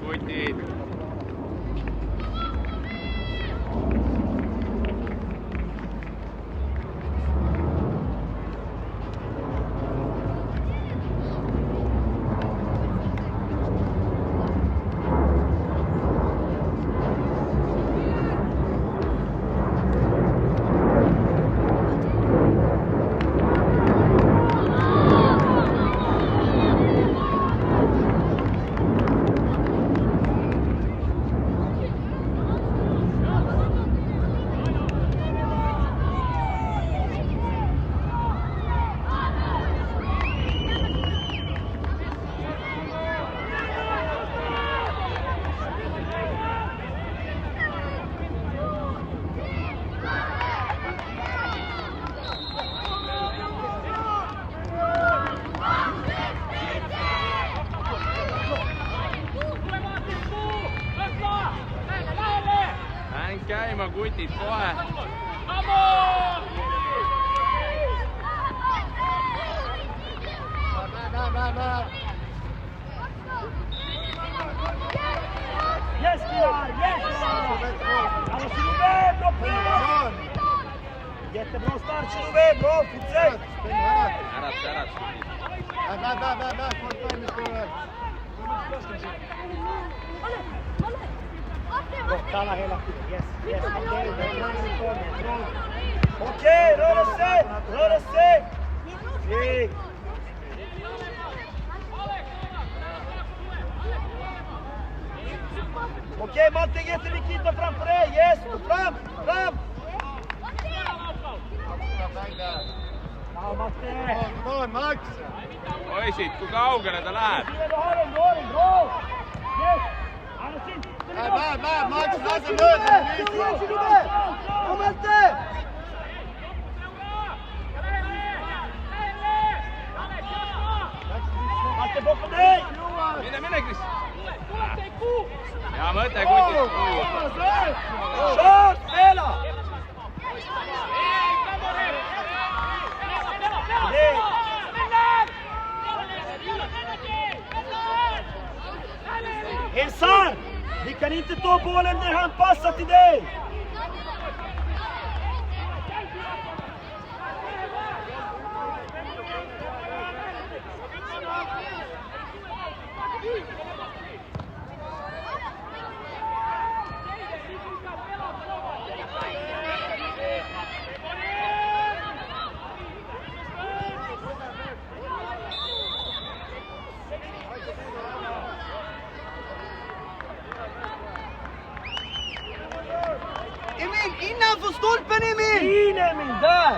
kutid. Käima kutid kohe. Yes, Pilar! Yes! Allora, Silve, bra prima! Jättebra start, Silve, bra, fortsätt! Ärat. Kalla hela tiden, yes. Okej, röra sig! Fint! Okej, Malte, jätte Nikita framför dig, yes! Fram! Ja, Malte! Come on, Max! Poisid, kui kaugele ta läheb? Yes! Läheb, Max, lase mööda! Malte! Malte, bakom dig! Mine, Kris! Hea mõte, kutid! Kör, spela! Ensar! Vi kan inte ta bollen när han passar till dig! Innanför stolpen, Emil! In, Emil, där!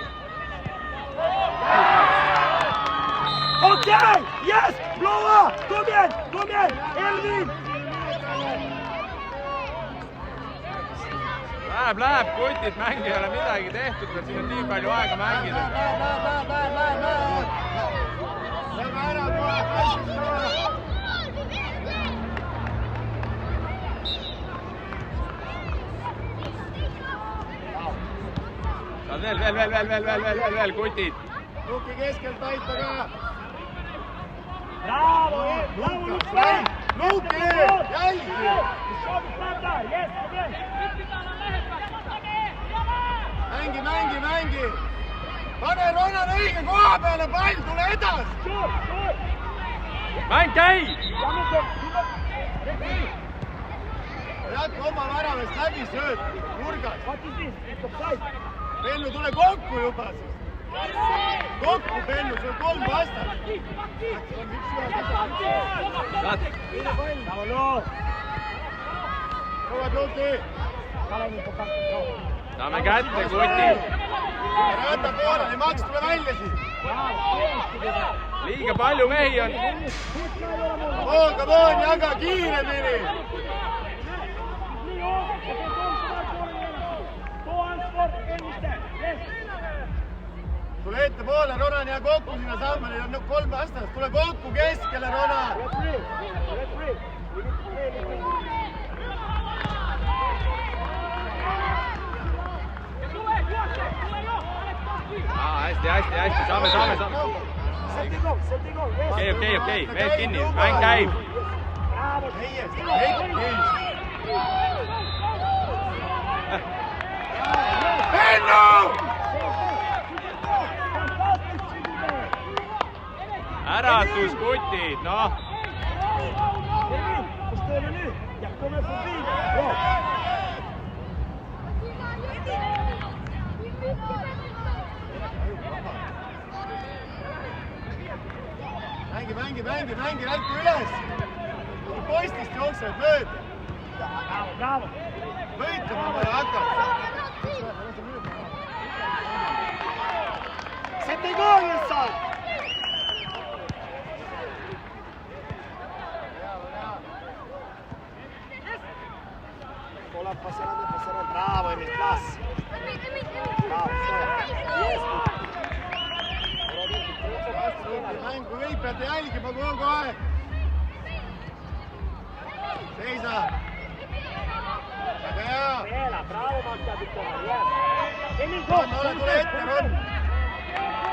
Okej! Yes! Blåa! Kom igen! Elvin! Läheb, kutid, mäng ei ole midagi tehtud, veel siin on nii palju aega mängida. Lähme ära kohe! Veel, kutid. Luki keskelt aita ka! Bravo! Luki! Jälgi! Mängi! Pane Ronan õige koha peale, pall, tule edasi! Mäng käib! Jätku oma väravest läbi sööd, nurgas! Pennu, tule kokku juba siis! Kokku, Pennu, sul on 3 vastast! Kõvad Luki! Saame kätte, kutid! Rõõta pooleli, Maks, tule välja siin! Liiga palju mehi on! Come on, jaga kiiremini! Tule ette poole, Ronan, jää kokku sinna sammani, on 3 vastast, tule kokku keskele, Ronan! Hästi, saame. Okei, mehed kinni, mäng käib. Äratuskutid, noh. Kus teil on nüüd? Ja komme forbi. Joo. Mängi, näiku üles! Postist jooksevad mööda! Bravo! Võitlema on vaja hakata! Sätt igång Jessar! Kolla, passera, bravo Emil, klass! Bravo, Mängu kõik peate jälgima kogu aeg! Seisa! Väga hea! Bravo, Ron, ole tule ette, Ron!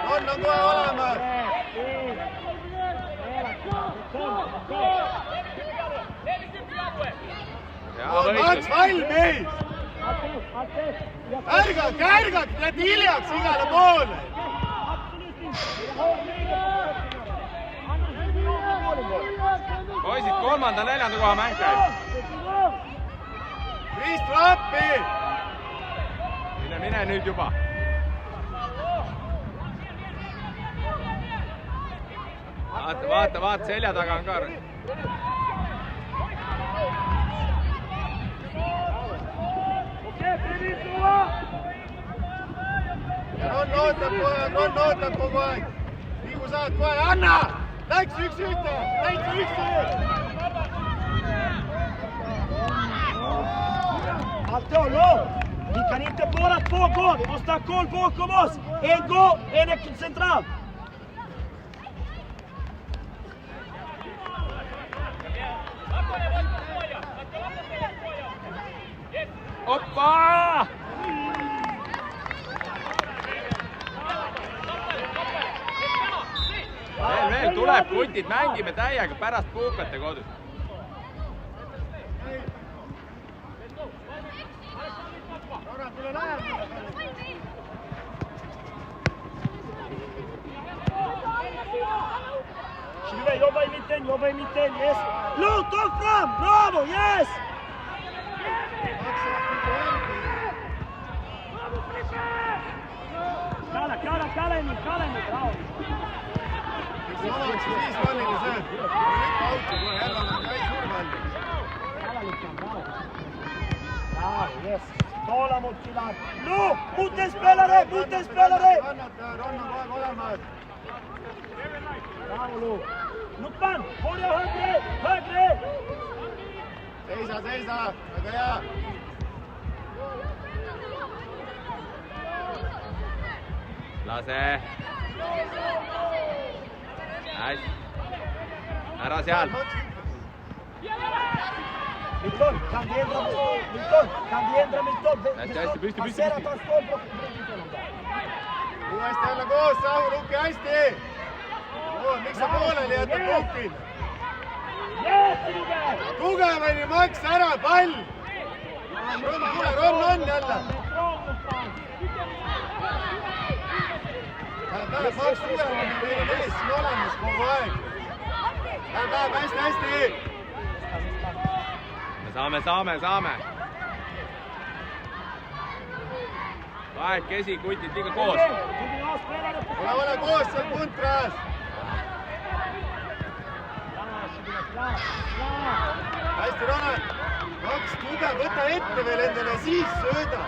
Ron on kohe olemas! Mats valmis! Ärgake, teete hiljaks igale poole! Poisid, 3.–4. koha mäng käib. Kristo appi! Mine nüüd juba. Vaata, selja taga on ka. Ron ootab kogu aeg. Nii kui saad kohe, anna! Läks üks ühte! Täitsa üks ühte! Matteo, no! Vi kan inte båda två gå! Vi måste ha koll bakom oss! En gå, en är central! Oppa! Veel tuleb kutid, mängime täiega pärast puhkate kodus. Jobba i mitten, yes! Låt oss fram! Bravo, yes! Kalla Emil, bravo! Oleks siis Ronnile sööd. Lükka auto, kui Herran on täis survandi. Bravo, yes! Tala mot sina! No! Mot en spelare! Kannata, Ron on kohe olemas. Bravo, Lu! Nuppan! Hoida högre! Seisa! Väga hea! Lase! Ära seal! Milton, kan vi ändra Milton? Hästi, püsti! Uuesti jälle koos, Sahu, Luki, hästi! Miks sa pooleli jätad punktil? Tugevani, Max, ära, pall! Ron on jälle! Max tugevani, meil on ees siin olemas kogu aeg! Läheb, hästi! Me saame! Kahekesi kutid liiga koos! Ole koos seal puntras! Hästi, Ronan! Max, tugev, võta ette veel endale, siis sööda!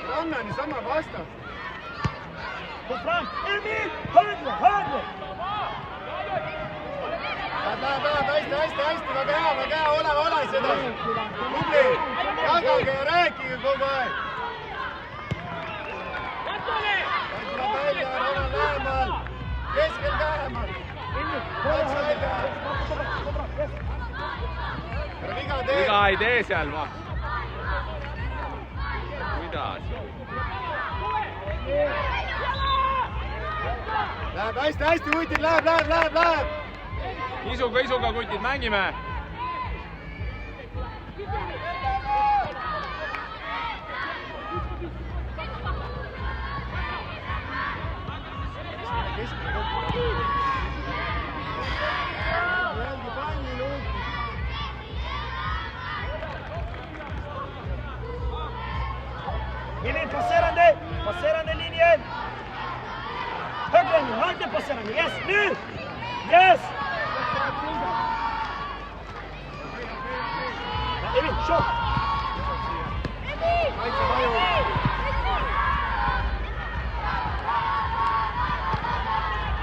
Rannani sama vastas! Emil, högre! Läheb, hästi, väga hea, ole seda! Tubli! Jagage ja rääkige kogu aeg! Tuleb välja, Ronan lähemal! Keskel lähemal! Max välja! Viga ei tee seal, ma. Kuidas? Läheb hästi, kutid, läheb! Isuga, kutid, mängime! keskele kokku. Jälgi palli luuki. Emil, passerande linjen! Högre passerande, yes, nu! Yes! Emil, kör!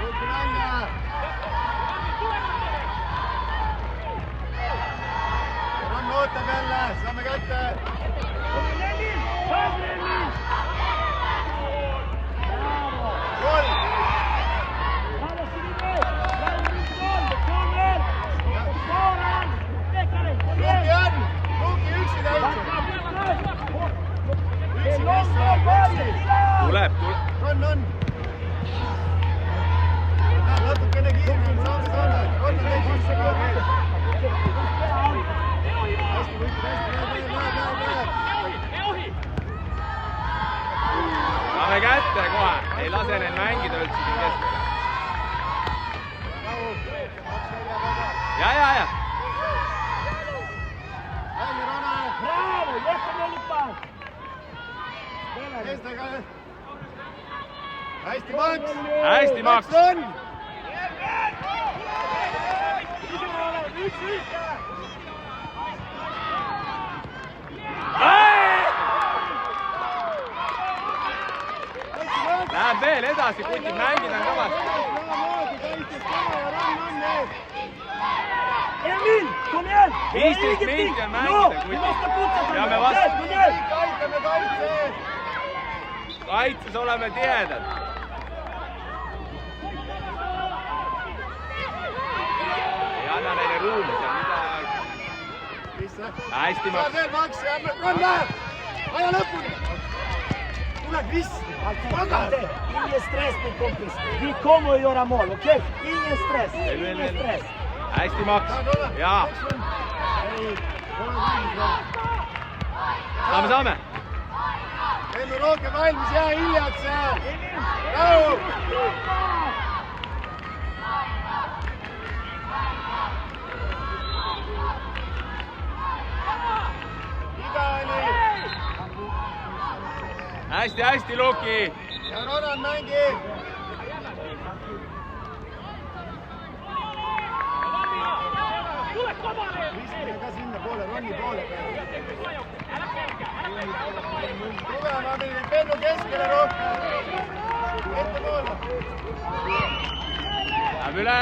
Luuki välja! Ron ootab jälle, saame kätte! Gol! Luuki on! Luuki üksi täitsa! Üksi üksi! Tuleb. On! Natukene kiiremini saame! On täitsa! Hästi võitled, läheb! Saame kätte kohe, ei lase neil mängida üldse siin keskele. Ja. Välja, Rona! Bravo, jätkame lüppad! Eestega! Hästi, Max! Hästi, Max! Ron! Läheb veel edasi, kutid mängida on kõvasti. Emil, kom igen! 15 minutit on mängida, kutid. Peame vastu. Aitame kaitse! Kaitses oleme tihedad. Ei anna neile ruumi seal midagi. Hästi, Max. Saad veel, Max! Ron läheb! Aja lõpuni! Tule, Kris! Ingen stress, min kompis. Vi kommer att göra mål, okej? Ingen stress. Ingen stress. Hästi, Max. Jaa. Saame. Ennu rohkem valmis, jää hiljaks ja... Rahu! Igani! Hästi, Luki. Ja Ronan mängi! Viskine ka sinna poole, Ronni poole peale. Tugevamini, Pennu keskele rohkem. Ette poole. Läheb üle.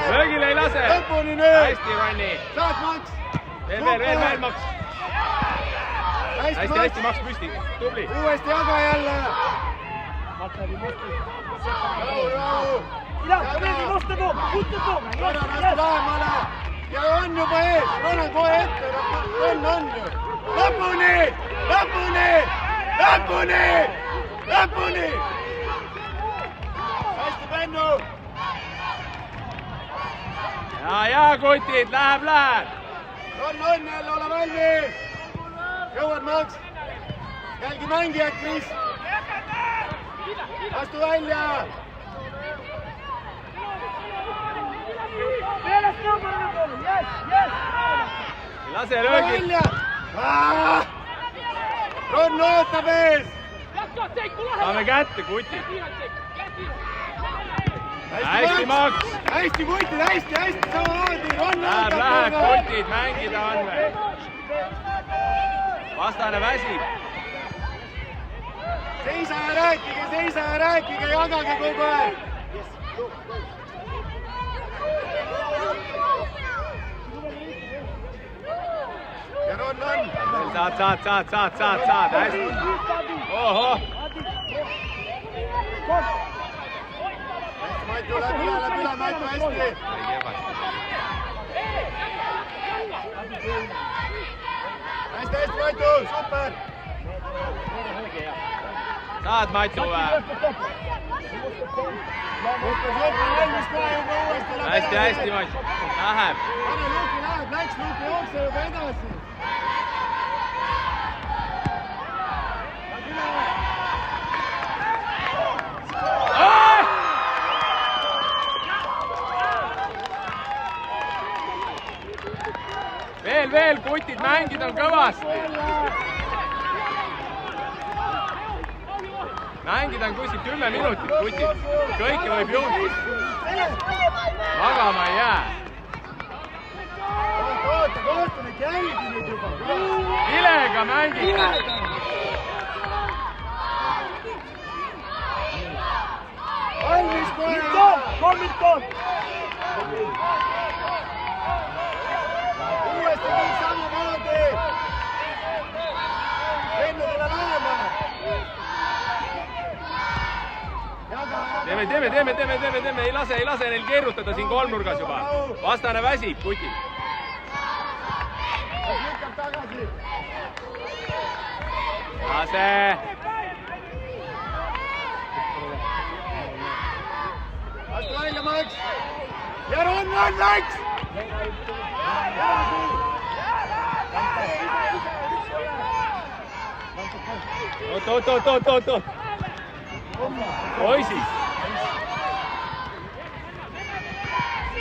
Löögile ei lase. Lõpuni nüüd. Hästi, Ronni. Saad, Max. Veel, Max. Hästi, Hästi, Max püsti. Tubli. Uuesti jaga jälle. Rahu. Vi måste våga, fortsätt våga. Ronan astu lähemale. Ja on juba ees. Ronan kohe ette. On ju. Lõpuni. Hästi, Pennu. Ja, kutid, läheb. On jälle, ole valmis! Jõuad, Max! Jälgi mängijad, Kris! Astu välja! Ei lase löögi. Ron ootab ees! Saame kätte, kutid. Hästi, Max. Hästi, kutid, hästi, samamoodi! Ron ootab! Läheb, kutid, mängida on veel. Vastane väsib. Seisa ja rääkige, jagage kogu aeg! Ja Ron on! Saad, hästi. Ohoh. Maitu, läbi üle, Maitu, hästi! Hästi, Maitu, super! saad Matsu või? hästi, hästi Mats, läheb. pane Luki läheb, läks Luki jookse juba edasi. veel, kutid, mängid on kõvasti. mängida on kuskil 10 minutit, kutid. kõike võib juhtuda. magama ei jää. oota, nüüd jälgi nüüd juba. vilega mängida. valmis kohe. Kommiton! uuesti kõik samamoodi. Lennudele lähema. Teeme, ei lase neil keerutada siin kolmnurgas juba. Vastane väsib, kutid. Lükkab tagasi. Lase. Astu välja, Max. Ja run, läks! Oot. Poisid.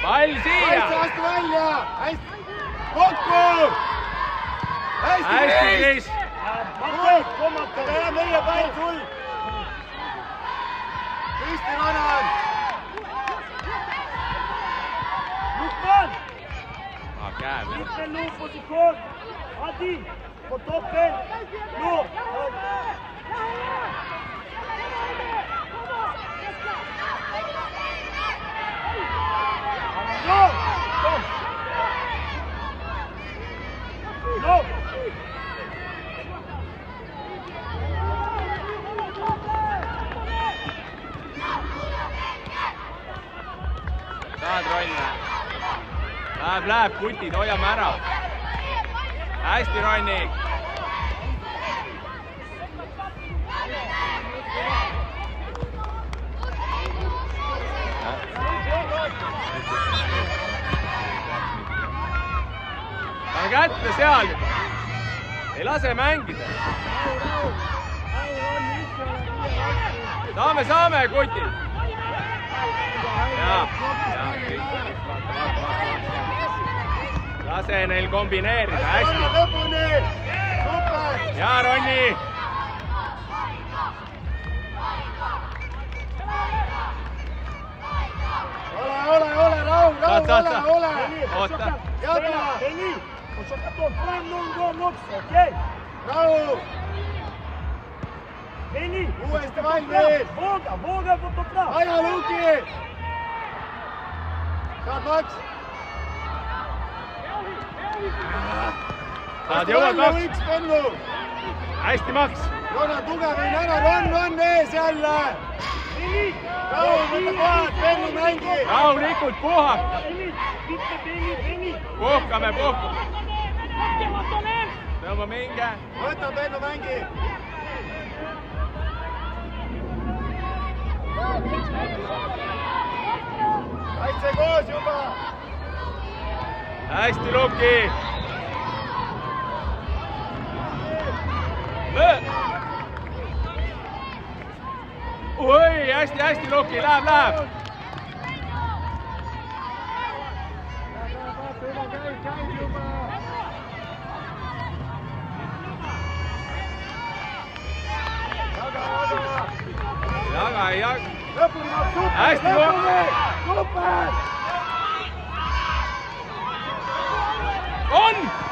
Pall siia. Astu välja. Hästi. Kokku. Hästi, Kris. Meie pall sul. Kristi Vanan. Lukman! Käe. Mitte luupositsioon. Adi, potope. No. No. No. Saad Ronne. Läheb, kutid, hoiame ära. Hästi, Ronni. Pane kätte seal juba. Ei lase mängida. Saame, kutid. Jaa. Lase neil kombineerida, hästi. Jaa, Ronni. Ole, Raul, ole. Oota. Veni, un giocatore, prendo un mosso, ok? Raul. Veni, Uuesti valmis. Vooga fotograf. Aja Luki. Saad Max. Saad jõuad, Max. Üks Pennu. Hästi, Max. Jona tugevin ära, Ron ees jälle. Raul, võta kohad, Pennu mängi. Rahulikult, puhaka. Veni. Puhkame. Tõmba minge. Võta Pennu mängi. Kaitse koos juba. Hästi, Luki. Oi, hästi, Luki, läheb. Jaga. Hästi, super! On!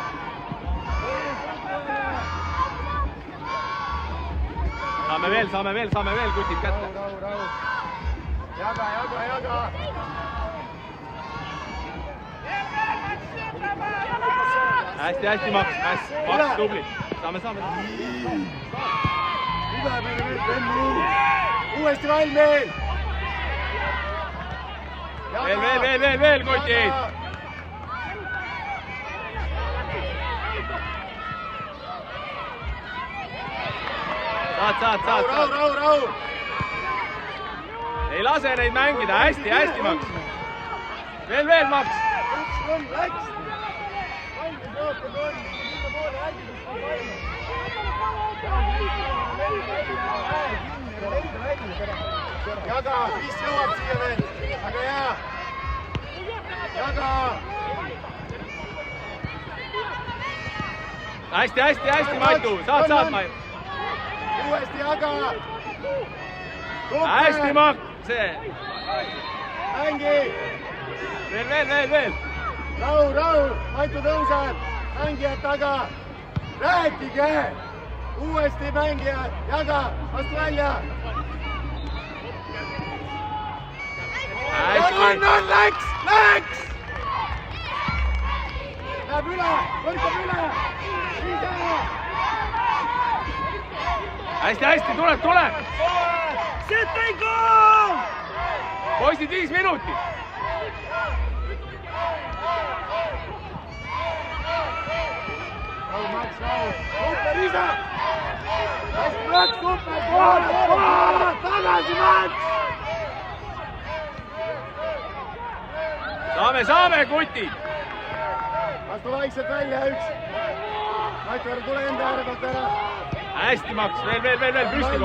Saame veel kutid kätte. Raul. Jaga. Hästi, Max, tubli. Saame. Pennu. Uuesti valmis. Veel kutid. Rahu, rahu! Ei lase neid mängida, hästi, Max! Veel, Max! Üks rõnd läks! Valmis rohkem rõnd! Sinna poole ägidust kui palju! Jaga, mis jõuab siia veel? Aga hea! Jaga! Hästi, Maitu! Saad, Maitu! Uuesti jaga! Hästi, Max! Mängi! Veel! Rahu! Maitu tõuseb! Mängijad taga! Rääkige! Uuesti mängijad! Jaga! Vastu välja! Läks! Läheb üle! Võrkab üle! Hästi, tule! Settengo! Poisid 5 minutit! Rahu, Max, rahu! Super isa! Hästi, Max, super! Tagasi, Max! Saame, kutid! Astu vaikselt välja, üks! Maitu, ära tule enda ääre pealt ära! Hästi, Max, veel, püsti!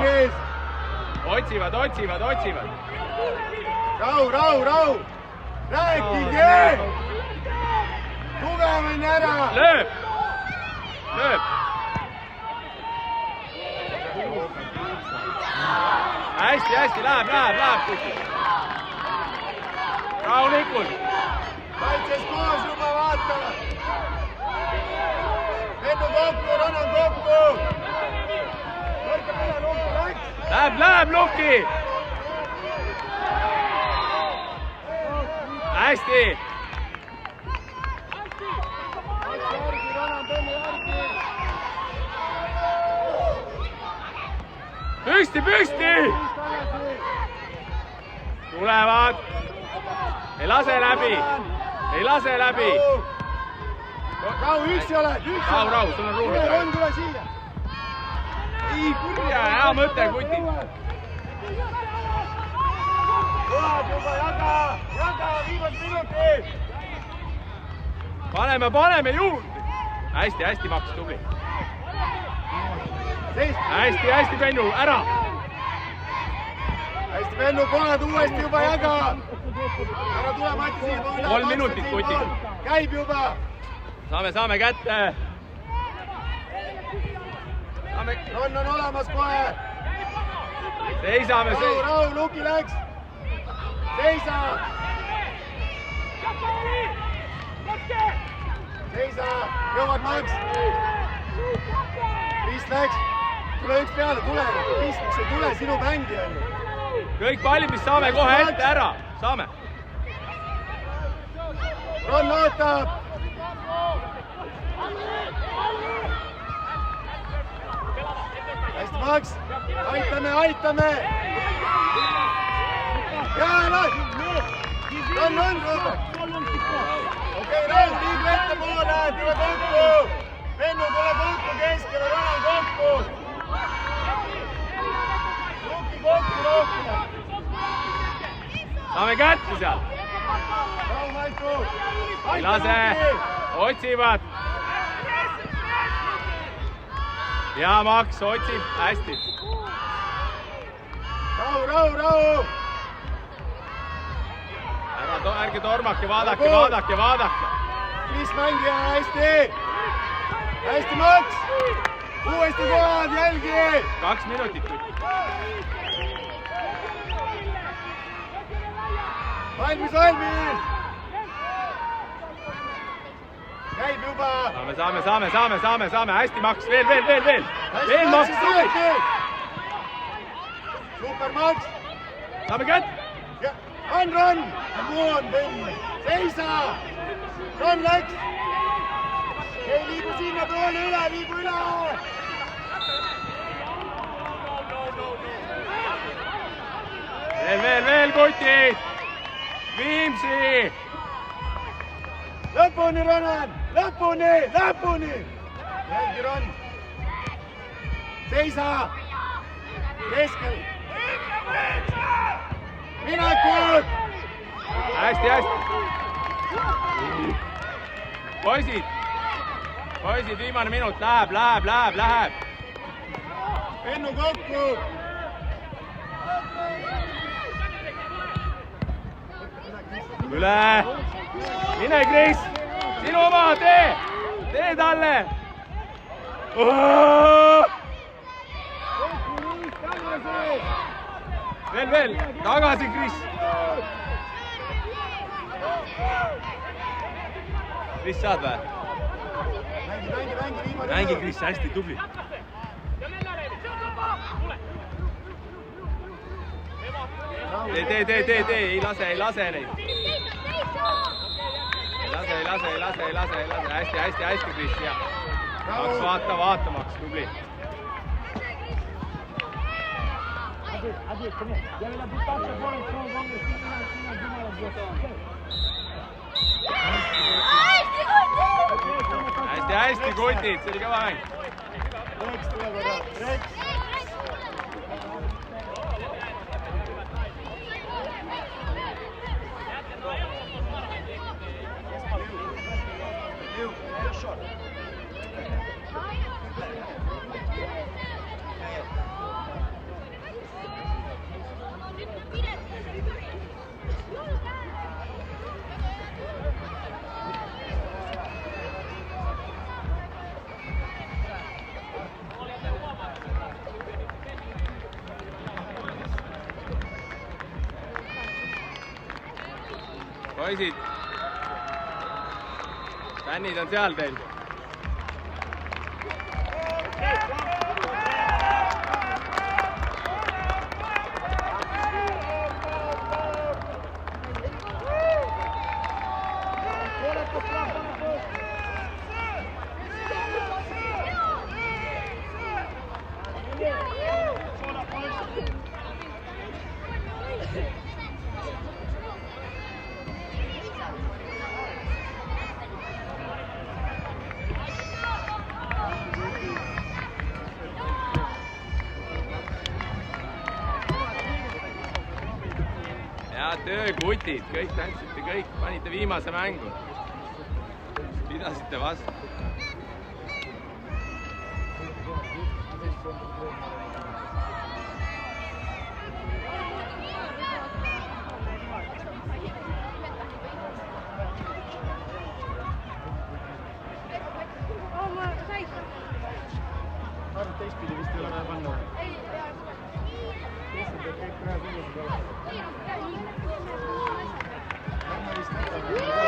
Otsivad! Rahu! Rääkige! Tugevamini ära! Lööb! Hästi, läheb, kutid! Rahulikult! Kaitses koos juba, vaata! Vennu kokku, Ronan kokku! Võrkab üle, Lukki läks! Läheb, Lukki! Hästi! Läks järgi, Ronan, tõmme järgi! Püsti! Tulevad! Ei lase läbi! Rahu, üksi oled! Rahu, sul on ruumi. Tule siia! Ei, kurja, hea mõte, kutid! Tuleb juba, jaga, viimased minutid! Paneme juurde! Hästi, Max, tubli! Hästi, Pennu, ära! Hästi, Pennu, kohad uuesti juba, jaga! Ära tule, Mati, siia, üle! 3 minutit, kutid! Käib juba! Saame kätte! Ron on olemas kohe! Seisame! Rahu, Luki läks! Seisa! Jõuad, Max! Krist läks! Tule üks peale, tule! Krist, miks ei tule, sinu mängija on ju! Kõik pallid, mis saame kohe ette ära! Saame! Ron ootab! Hästi, Max! Aitame! Ron, okei, Ron, liigu ette poole, tule kokku! Vennu, tule kokku keskele, Ronan kokku! Luki kokku rohkem! Saame kätte seal! Rahu, Maitu! Ei lase! Otsivad! Ja Max otsib, hästi! Rahu! Ärge tormake, vaadake! Mis mängija, hästi, Max! Uuesti kohad, jälgi! 2 minutit. Valmis! Käib juba! Saame, hästi, Max, veel! Veel, Max, Super, Max! Saame kätte! Ron! Seisa! Ron läks! Ei liigu sinna poole üle, liigu üle! Veel, kutid! Viimsi! Lõpuni, Ronan! Lõpuni! Jälgi, Ron! Seisa! keskel. Minekud! Hästi, hästi. Poisid, viimane minut, läheb. Pennu kokku! Üle! Mine, Kris! Sinu oma, tee! Tee talle! Veel! Tagasi, Kris! Kris, saad või? Mängi, Kris, hästi tubli. Tee, ei lase neid. Ei lase. Hästi, Kris, ja. Maks vaatamaks, tubli. Hästi, kutid, see oli kõva mäng. Reks tuleb ära, Reks! Poisid, fännid on seal teil. Head töökutid, kõik tantsite, kõik panite viimase mängu. Pidasite vastu. Teistpidi vist ei ole vaja panna. Teised peab kõik praegu üles. Lähme vist võtame.